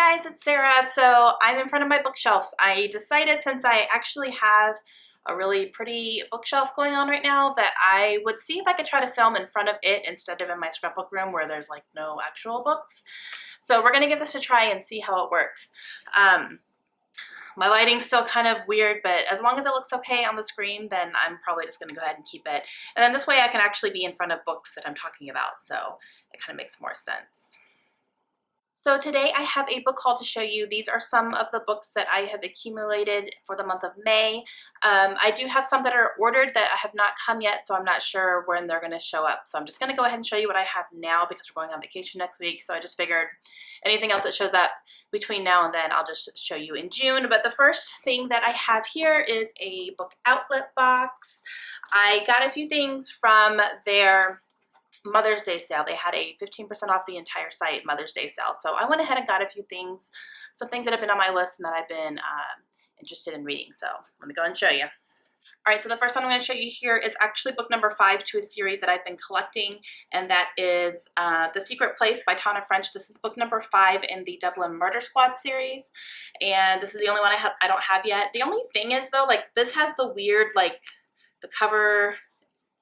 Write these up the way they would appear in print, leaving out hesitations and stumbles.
guys, it's Sarah. So I'm in front of my bookshelves. I decided, since I actually have a really pretty bookshelf going on right now, that I would see if I could try to film in front of it instead of in my scrapbook room where there's like no actual books. So we're gonna give this a try and see how it works. My lighting's still kind of weird, but as long as it looks okay on the screen, then I'm probably just gonna go ahead and keep it. And then this way I can actually be in front of books that I'm talking about, so it kind of makes more sense. So today I have a book haul to show you. These are some of the books that I have accumulated for the month of May. I do have some that are ordered that have not come yet, so I'm not sure when they're going to show up. So I'm just going to go ahead and show you what I have now because we're going on vacation next week. So I just figured anything else that shows up between now and then, I'll just show you in June. But the first thing that I have here is a book outlet box. I got a few things from their Mother's Day sale. They had a 15% off the entire site Mother's Day sale. So I went ahead and got a few things, some things that have been on my list and that I've been interested in reading. So let me go and show you. All right, so the first one I'm going to show you here is actually book number 5 to a series that I've been collecting, and that is The Secret Place by Tana French. This is book number 5 in the Dublin Murder Squad series, and this is the only one I don't have yet. The only thing is, though, like, this has the weird, like, the cover.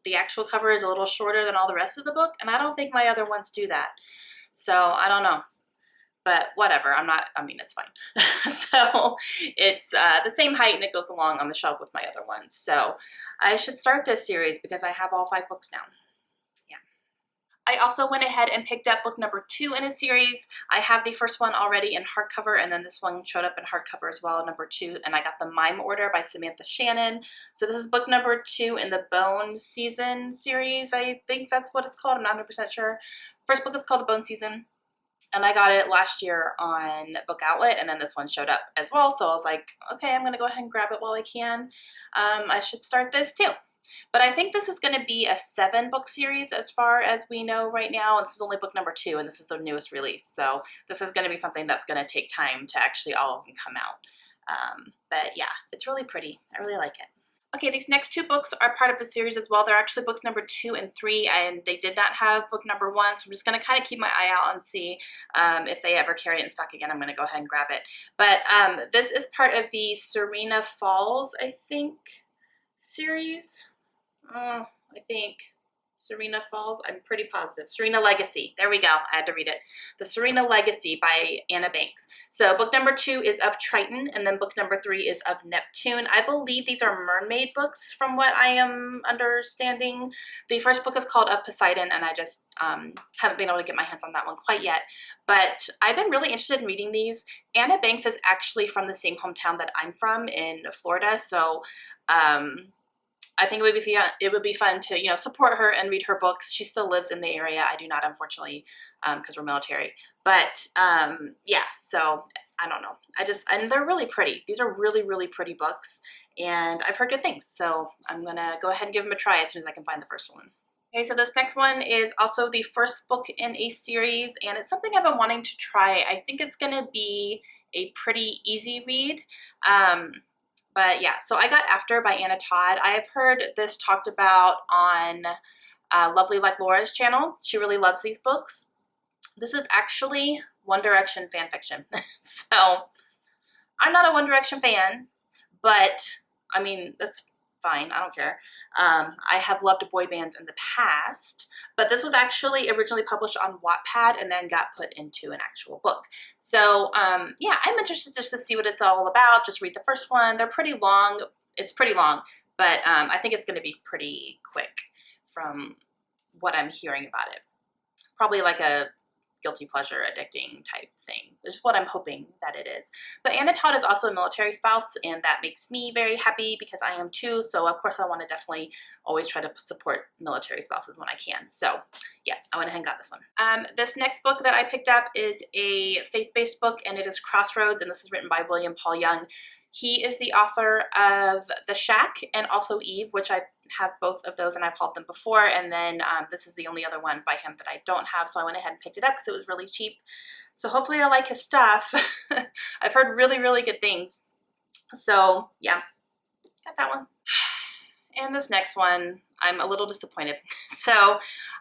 The actual cover is a little shorter than all the rest of the book, and I don't think my other ones do that. So I don't know, but whatever. It's fine. So it's the same height and it goes along on the shelf with my other ones. So I should start this series because I have all 5 books now. I also went ahead and picked up book number 2 in a series. I have the first one already in hardcover, and then this one showed up in hardcover as well, number 2, and I got the Mime Order by Samantha Shannon. So this is book number 2 in the Bone Season series. I think that's what it's called. I'm not 100% sure. First book is called The Bone Season, and I got it last year on Book Outlet, and then this one showed up as well. So I was like, okay, I'm going to go ahead and grab it while I can. I should start this too. But I think this is going to be a 7-book series as far as we know right now, and this is only book number 2, and this is the newest release. So this is going to be something that's going to take time to actually all of them come out. But yeah, it's really pretty. I really like it. Okay, these next 2 books are part of the series as well. They're actually books number 2 and 3, and they did not have book number 1, so I'm just going to kind of keep my eye out and see if they ever carry it in stock again. I'm going to go ahead and grab it. But this is part of the Serena Falls, I think, series. I think Serena Falls. I'm pretty positive. Serena Legacy. There we go. I had to read it. The Serena Legacy by Anna Banks. So book number 2 is of Triton, and then book number 3 is of Neptune. I believe these are mermaid books from what I am understanding. The first book is called Of Poseidon, and I just haven't been able to get my hands on that one quite yet. But I've been really interested in reading these. Anna Banks is actually from the same hometown that I'm from in Florida, so I think it would be fun to, support her and read her books. She still lives in the area. I do not, unfortunately, because we're military. But yeah, so I don't know. And they're really pretty. These are really, really pretty books, and I've heard good things. So I'm gonna go ahead and give them a try as soon as I can find the first one. Okay, so this next one is also the first book in a series, and it's something I've been wanting to try. I think it's gonna be a pretty easy read. But yeah, so I got After by Anna Todd. I have heard this talked about on Lovely Like Laura's channel. She really loves these books. This is actually One Direction fan fiction. So I'm not a One Direction fan, but I mean, that's fine. I don't care. I have loved boy bands in the past, but this was actually originally published on Wattpad and then got put into an actual book. So yeah, I'm interested just to see what it's all about. Just read the first one. They're pretty long. It's pretty long, but I think it's going to be pretty quick from what I'm hearing about it. Probably like a guilty pleasure addicting type thing, which is what I'm hoping that it is. But Anna Todd is also a military spouse, and that makes me very happy because I am too. So of course I want to definitely always try to support military spouses when I can. So yeah, I went ahead and got this one. This next book that I picked up is a faith-based book, and it is Crossroads, and this is written by William Paul Young. He is the author of The Shack and also Eve, which I have both of those and I've hauled them before. And then this is the only other one by him that I don't have. So I went ahead and picked it up because it was really cheap. So hopefully I like his stuff. I've heard really, really good things. So yeah, got that one. And this next one, I'm a little disappointed. So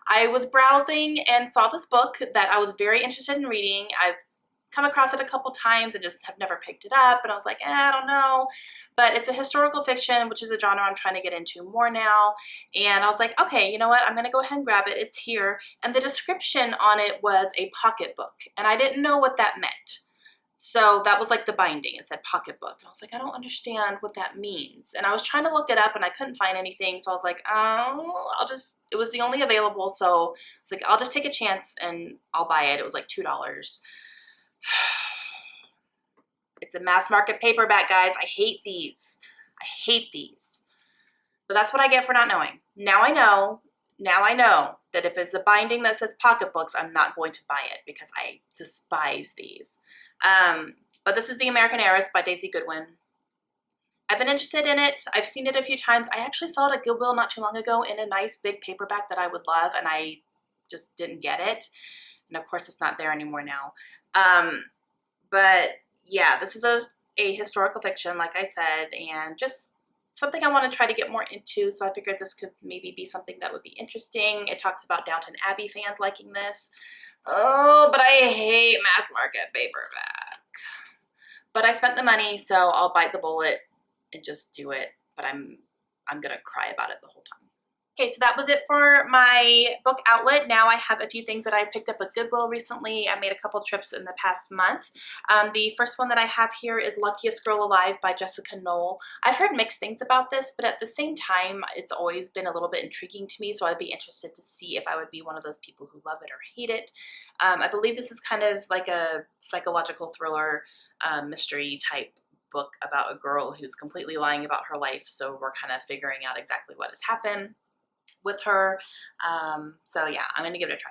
I was browsing and saw this book that I was very interested in reading. I've come across it a couple times and just have never picked it up, and I was like, I don't know. But it's a historical fiction, which is a genre I'm trying to get into more now, and I was like, okay, you know what, I'm gonna go ahead and grab it. It's here. And the description on it was a pocketbook, and I didn't know what that meant. So that was like the binding. It said pocketbook. And I was like, I don't understand what that means. And I was trying to look it up and I couldn't find anything. So I was like, oh, it was the only available. So it's like, I'll just take a chance and I'll buy it. It was like $2. It's a mass market paperback, guys. I hate these. I hate these. But that's what I get for not knowing. Now I know. Now I know that if it's a binding that says pocketbooks, I'm not going to buy it because I despise these. But this is The American Heiress by Daisy Goodwin. I've been interested in it. I've seen it a few times. I actually saw it at Goodwill not too long ago in a nice big paperback that I would love, and I just didn't get it. And of course, it's not there anymore now. But yeah, this is a historical fiction, like I said, and just something I want to try to get more into, so I figured this could maybe be something that would be interesting. It talks about Downton Abbey fans liking this. Oh, but I hate mass market paperback. But I spent the money, so I'll bite the bullet and just do it. But I'm gonna cry about it the whole time. Okay, so that was it for my book outlet. Now I have a few things that I picked up at Goodwill recently. I made a couple trips in the past month. The first one that I have here is Luckiest Girl Alive by Jessica Knoll. I've heard mixed things about this, but at the same time, it's always been a little bit intriguing to me, so I'd be interested to see if I would be one of those people who love it or hate it. I believe this is kind of like a psychological thriller mystery type book about a girl who's completely lying about her life, so we're kind of figuring out exactly what has happened with her. So yeah, I'm gonna give it a try.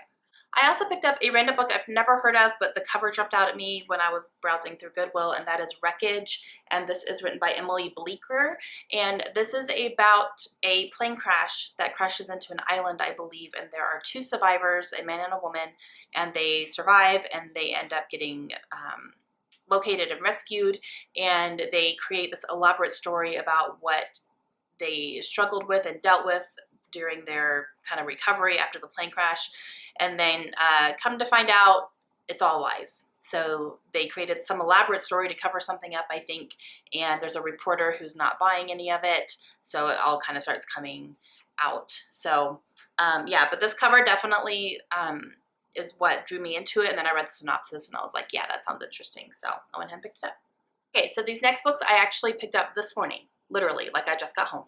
I also picked up a random book I've never heard of, but the cover jumped out at me when I was browsing through Goodwill, and that is Wreckage, and this is written by Emily Bleeker, and this is about a plane crash that crashes into an island, I believe, and there are two survivors, a man and a woman, and they survive, and they end up getting located and rescued, and they create this elaborate story about what they struggled with and dealt with during their kind of recovery after the plane crash, and then come to find out it's all lies. So they created some elaborate story to cover something up, I think, and there's a reporter who's not buying any of it, so it all kind of starts coming out. So yeah, but this cover definitely is what drew me into it, and then I read the synopsis and I was like, yeah, that sounds interesting, so I went ahead and picked it up. Okay, so these next books I actually picked up this morning. Literally, like I just got home.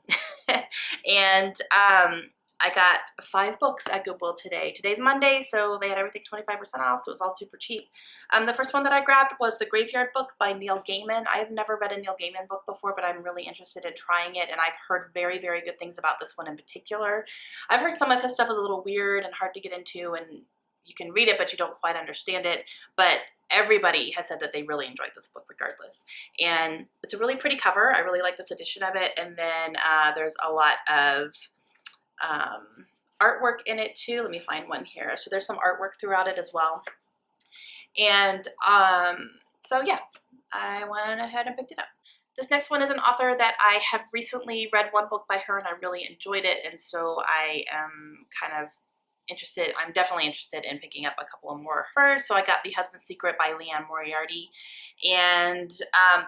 And I got 5 books at Goodwill today. Today's Monday, so they had everything 25% off, so it was all super cheap. The first one that I grabbed was The Graveyard Book by Neil Gaiman. I've never read a Neil Gaiman book before, but I'm really interested in trying it, and I've heard very, very good things about this one in particular. I've heard some of his stuff is a little weird and hard to get into, and you can read it, but you don't quite understand it. But everybody has said that they really enjoyed this book regardless. And it's a really pretty cover. I really like this edition of it. And then there's a lot of artwork in it too. Let me find one here. So there's some artwork throughout it as well. And so yeah, I went ahead and picked it up. This next one is an author that I have recently read one book by her and I really enjoyed it. And so I am kind of interested. I'm definitely interested in picking up a couple of more of hers. So I got The Husband's Secret by Leanne Moriarty. And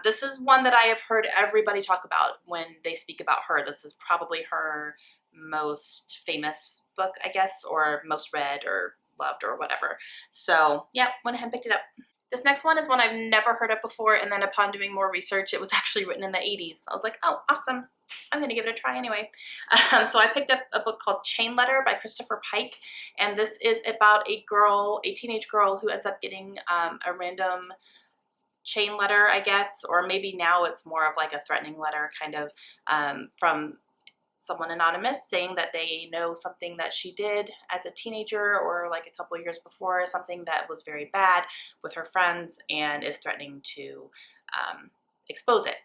this is one that I have heard everybody talk about when they speak about her. This is probably her most famous book, I guess, or most read or loved or whatever. So yeah, went ahead and picked it up. This next one is one I've never heard of before, and then upon doing more research, it was actually written in the 80s. I was like, oh, awesome. I'm going to give it a try anyway. So I picked up a book called Chain Letter by Christopher Pike, and this is about a girl, a teenage girl, who ends up getting a random chain letter, I guess, or maybe now it's more of like a threatening letter kind of from someone anonymous saying that they know something that she did as a teenager or like a couple of years before, something that was very bad with her friends, and is threatening to expose it.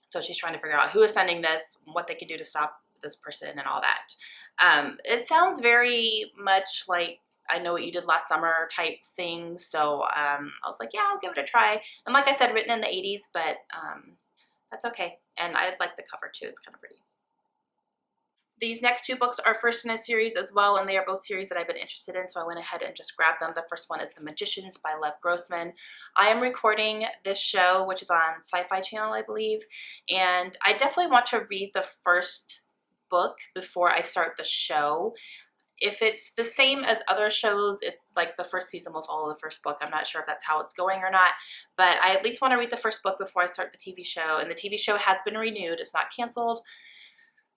So she's trying to figure out who is sending this, what they can do to stop this person and all that. It sounds very much like I Know What You Did Last Summer type thing. So I was like, yeah, I'll give it a try. And like I said, written in the 80s, but that's okay. And I like the cover too. It's kind of pretty. These next two books are first in a series as well, and they are both series that I've been interested in, so I went ahead and just grabbed them. The first one is The Magicians by Lev Grossman. I am recording this show, which is on Sci-Fi Channel, I believe, and I definitely want to read the first book before I start the show. If it's the same as other shows, it's like the first season will follow the first book. I'm not sure if that's how it's going or not, but I at least want to read the first book before I start the TV show, and the TV show has been renewed. It's not canceled.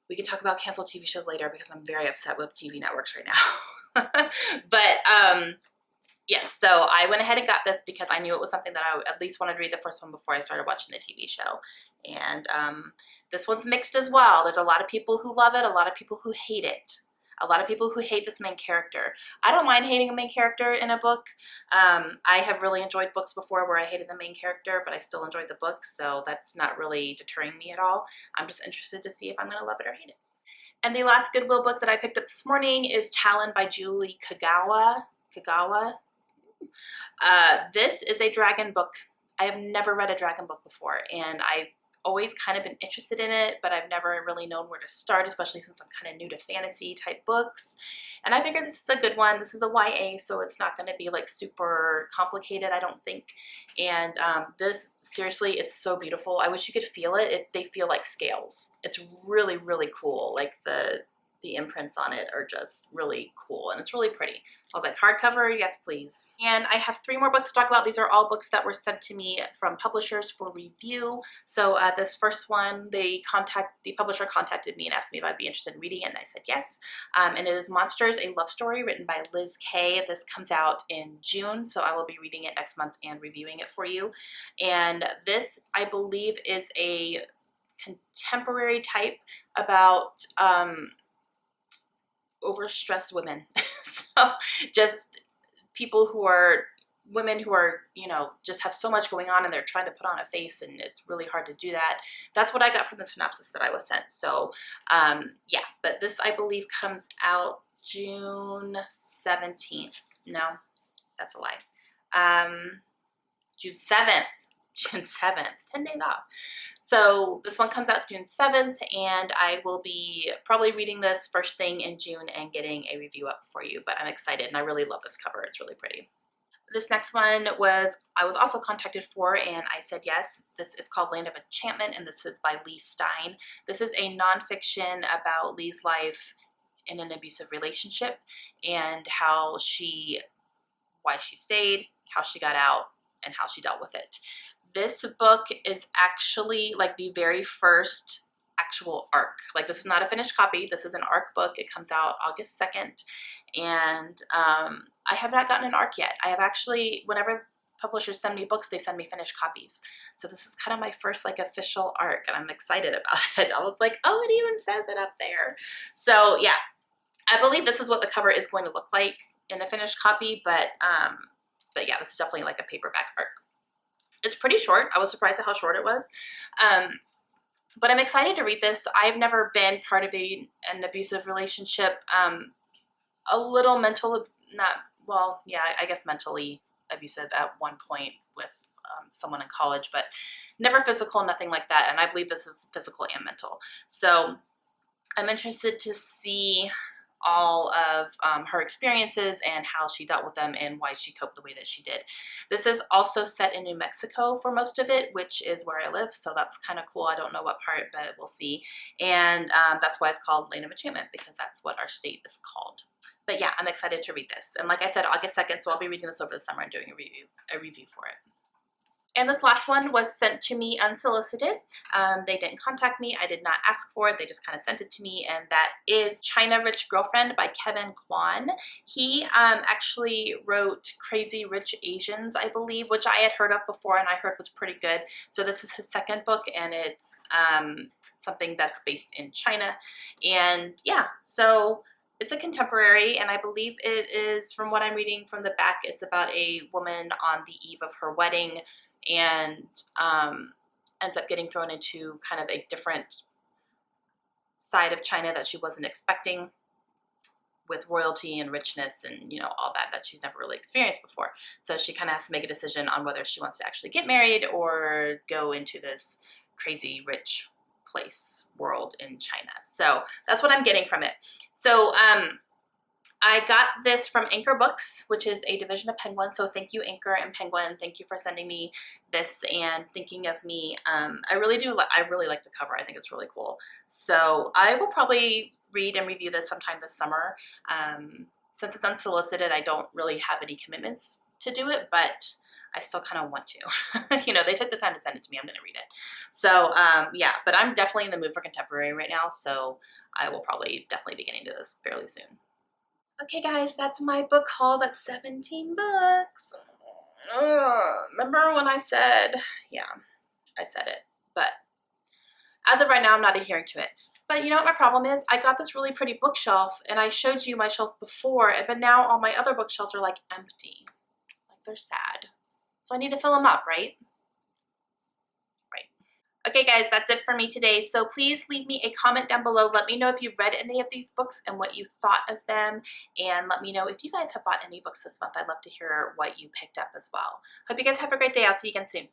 We can talk about canceled TV shows later because I'm very upset with TV networks right now. But yes, so I went ahead and got this because I knew it was something that I at least wanted to read the first one before I started watching the TV show. And this one's mixed as well. There's a lot of people who love it, a lot of people who hate it. A lot of people who hate this main character. I don't mind hating a main character in a book. I have really enjoyed books before where I hated the main character, but I still enjoyed the book, so that's not really deterring me at all. I'm just interested to see if I'm going to love it or hate it. And the last Goodwill book that I picked up this morning is Talon by Julie Kagawa. This is a dragon book. I have never read a dragon book before, and I've always kind of been interested in it, but I've never really known where to start, especially since I'm kind of new to fantasy type books. And I figured this is a good one. This is a YA, so it's not going to be like super complicated, I don't think. And this, seriously, it's so beautiful. I wish you could feel it. They feel like scales. It's really, really cool. Like the imprints on it are just really cool, and it's really pretty. I was like, hardcover, yes please. And I have 3 more books to talk about. These are all books that were sent to me from publishers for review. So this first one, the publisher contacted me and asked me if I'd be interested in reading it, and I said yes. And it is Monsters, a Love Story, written by Liz Kay. This comes out in June, so I will be reading it next month and reviewing it for you. And this, I believe, is a contemporary type about overstressed women. So just women who are, you know, just have so much going on and they're trying to put on a face, and it's really hard to do that. That's what I got from the synopsis that I was sent. So yeah, but this, I believe, comes out June 17th. No, that's a lie. June 7th. June 7th, 10 days off. So this one comes out June 7th, and I will be probably reading this first thing in June and getting a review up for you, but I'm excited, and I really love this cover. It's really pretty. This next one I was also contacted for, and I said yes. This is called Land of Enchantment, and this is by Lee Stein. This is a nonfiction about Lee's life in an abusive relationship and why she stayed, how she got out, and how she dealt with it. This book is actually like the very first actual arc. Like, this is not a finished copy. This is an arc book. It comes out August 2nd. And I have not gotten an arc yet. I have actually, whenever publishers send me books, they send me finished copies. So this is kind of my first like official arc, and I'm excited about it. I was like, oh, it even says it up there. So yeah, I believe this is what the cover is going to look like in a finished copy, but yeah, this is definitely like a paperback arc. It's pretty short. I was surprised at how short it was. But I'm excited to read this. I've never been part of an abusive relationship. A little I guess mentally abusive at one point with someone in college, but never physical, nothing like that. And I believe this is physical and mental. So I'm interested to see all of her experiences and how she dealt with them and why she coped the way that she did. This is also set in New Mexico for most of it, which is where I live, so that's kind of cool. I don't know what part, but we'll see. And that's why it's called Land of Enchantment, because that's what our state is called. But yeah, I'm excited to read this. And like I said, August 2nd, so I'll be reading this over the summer and doing a review for it. And this last one was sent to me unsolicited. They didn't contact me. I did not ask for it. They just kind of sent it to me. And that is China Rich Girlfriend by Kevin Kwan. He actually wrote Crazy Rich Asians, I believe, which I had heard of before and I heard was pretty good. So this is his second book, and it's something that's based in China. And yeah, so it's a contemporary, and I believe it is, from what I'm reading from the back, it's about a woman on the eve of her wedding and ends up getting thrown into kind of a different side of China that she wasn't expecting, with royalty and richness and, you know, all that she's never really experienced before. So she kind of has to make a decision on whether she wants to actually get married or go into this crazy rich place world in China. So that's what I'm getting from it. So I got this from Anchor Books, which is a division of Penguin. So thank you, Anchor and Penguin. Thank you for sending me this and thinking of me. I really like the cover. I think it's really cool. So I will probably read and review this sometime this summer. Since it's unsolicited, I don't really have any commitments to do it, but I still kind of want to. You know, they took the time to send it to me. I'm going to read it. So yeah, but I'm definitely in the mood for contemporary right now. So I will probably definitely be getting to this fairly soon. Okay guys, that's my book haul. That's 17 books. Remember when I said, yeah, I said it, but as of right now, I'm not adhering to it. But you know what my problem is? I got this really pretty bookshelf and I showed you my shelves before, but now all my other bookshelves are like empty. Like they're sad. So I need to fill them up, right? Okay guys, that's it for me today. So please leave me a comment down below. Let me know if you've read any of these books and what you thought of them. And let me know if you guys have bought any books this month. I'd love to hear what you picked up as well. Hope you guys have a great day. I'll see you again soon.